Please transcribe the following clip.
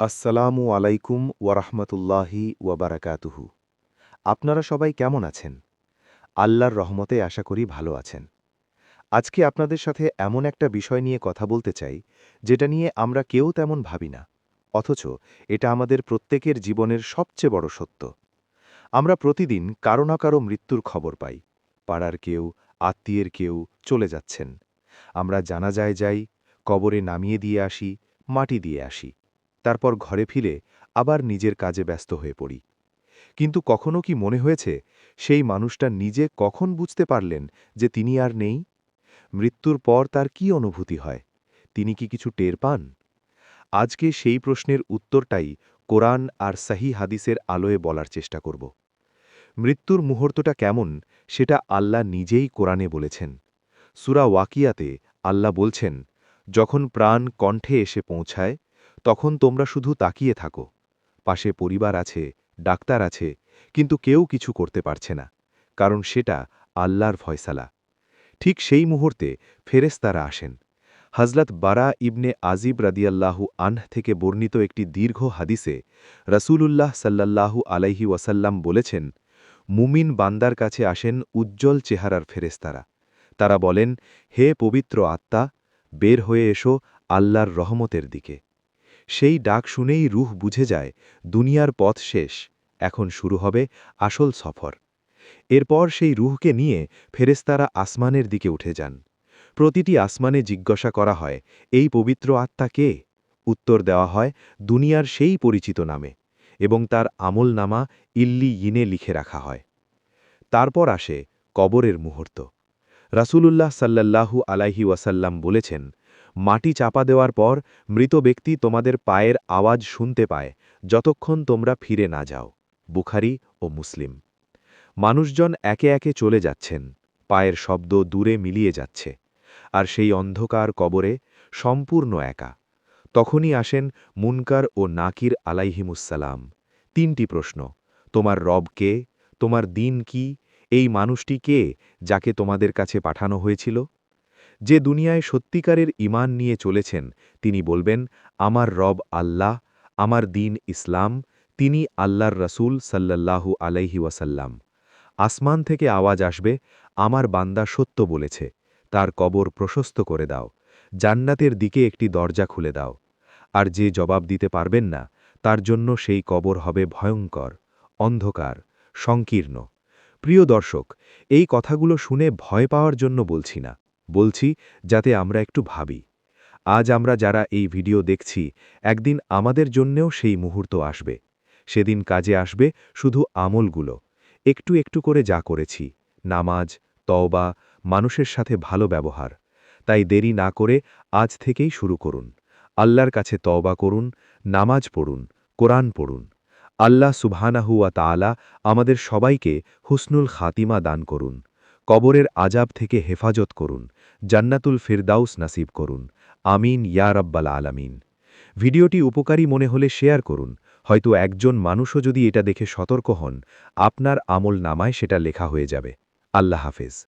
আসসালামু আলাইকুম ওয়ারাহমাতুল্লাহি ওয়াবারাকাতুহু। আপনারা সবাই কেমন আছেন? আল্লাহর রহমতে আশা করি ভালো আছেন। আজকে আপনাদের সাথে এমন একটা বিষয় নিয়ে কথা বলতে চাই, যেটা নিয়ে আমরা কেউ তেমন ভাবি না। অথচ এটা আমাদের প্রত্যেকের জীবনের সবচেয়ে বড় সত্য। আমরা প্রতিদিন কারো না কারো মৃত্যুর খবর পাই। পাড়ার কেউ, আত্মীয়ের কেউ চলে যাচ্ছেন। আমরা জানাজায় যাই, কবরে নামিয়ে দিয়ে আসি, মাটি দিয়ে আসি। তারপর ঘরে ফিরে আবার নিজের কাজে ব্যস্ত হয়ে পড়ি। কিন্তু কখনো কি মনে হয়েছে, সেই মানুষটা নিজে কখন বুঝতে পারলেন যে তিনি আর নেই? মৃত্যুর পর তার কি অনুভূতি হয়? তিনি কি কিছু টের পান? আজকে সেই প্রশ্নের উত্তরটাই কোরআন আর সহি হাদিসের আলোয় বলার চেষ্টা করব। মৃত্যুর মুহূর্তটা কেমন, সেটা আল্লাহ নিজেই কোরআনে বলেছেন। সূরা ওয়াকিয়াতে আল্লাহ বলছেন, যখন প্রাণ কণ্ঠে এসে পৌঁছায়, তখন তোমরা শুধু তাকিয়ে থাকো। পাশে পরিবার আছে, ডাক্তার আছে, কিন্তু কেউ কিছু করতে পারছে না, কারণ সেটা আল্লাহর ফয়সালা। ঠিক সেই মুহূর্তে ফেরেশতারা আসেন। হযরত বারা ইবনে আজিব রাদিয়াল্লাহু আনহু থেকে বর্ণিত একটি দীর্ঘ হাদিসে রাসূলুল্লাহ সাল্লাল্লাহু আলাইহি ওয়াসাল্লাম বলেছেন, মুমিন বান্দার কাছে আসেন উজ্জ্বল চেহারার ফেরেশতারা। তারা বলেন, হে পবিত্র আত্মা, বের হয়ে এসো আল্লাহর রহমতের দিকে। সেই ডাক শুনেই রূহ বুঝে যায়, দুনিয়ার পথ শেষ, এখন শুরু হবে আসল সফর। এরপর সেই রূহকে নিয়ে ফেরেশতারা আসমানের দিকে উঠে যান। প্রতিটি আসমানে জিজ্ঞাসা করা হয়, এই পবিত্র আত্মা কে? উত্তর দেওয়া হয়, দুনিয়ার সেই পরিচিত নামে, এবং তার আমলনামা ইল্লিয়িনে লিখে রাখা হয়। তারপর আসে কবরের মুহূর্ত। রাসূলুল্লাহ সাল্লাল্লাহু আলাইহি ওয়াসাল্লাম বলেছেন, মাটি চাপা দেওয়ার পর মৃত ব্যক্তি তোমাদের পায়ের আওয়াজ শুনতে পায়, যতক্ষণ তোমরা ফিরে না যাও। বুখারী ও মুসলিম। মানুষজন একে একে চলে যাচ্ছেন, পায়ের শব্দ দূরে মিলিয়ে যাচ্ছে, আর সেই অন্ধকার কবরে সম্পূর্ণ একা। তখনই আসেন মুনকার ও নাকির আলাইহিমুসসালাম। তিনটি প্রশ্ন: তোমার রব কে? তোমার দিন কি? এই মানুষটি কে, যাকে তোমাদের কাছে পাঠানো হয়েছিল? যে দুনিয়ায় সত্যিকারের ঈমান নিয়ে চলেছেন, তিনি বলবেন, আমার রব আল্লাহ, আমার দিন ইসলাম, তিনি আল্লাহর রাসূল সাল্লাল্লাহু আলাইহি ওয়াসাল্লাম। আসমান থেকে আওয়াজ আসবে, আমার বান্দা সত্য বলেছে, তার কবর প্রশস্ত করে দাও, জান্নাতের দিকে একটি দরজা খুলে দাও। আর যে জবাব দিতে পারবেন না, তার জন্য সেই কবর হবে ভয়ঙ্কর, অন্ধকার, সংকীর্ণ। প্রিয় দর্শক, এই কথাগুলো শুনে ভয় পাওয়ার জন্য বলছি না, বলছি যাতে আমরা একটু ভাবি। আজ আমরা যারা এই ভিডিও দেখছি, একদিন আমাদের জন্যেও সেই মুহূর্ত আসবে। সেদিন কাজে আসবে শুধু আমলগুলো, একটু একটু করে যা করেছি, নামাজ, তওবা, মানুষের সাথে ভালো ব্যবহার। তাই দেরি না করে আজ থেকেই শুরু করুন। আল্লাহর কাছে তওবা করুন, নামাজ পড়ুন, কোরআন পড়ুন। আল্লাহ সুবহানাহু ওয়া তাআলা আমাদের সবাইকে হুসনুল খাতিমা দান করুন। কবরের আযাব থেকে হেফাজত করুন, জান্নাতুল ফিরদাউস নাসিব করুন। আমিন ইয়া রাব্বাল আলামিন। ভিডিওটি উপকারী মনে হলে শেয়ার করুন। হয়তো একজন মানুষও যদি এটা দেখে সতর্ক হন, আপনার আমল নামায় সেটা লেখা হয়ে যাবে। আল্লাহ হাফেজ।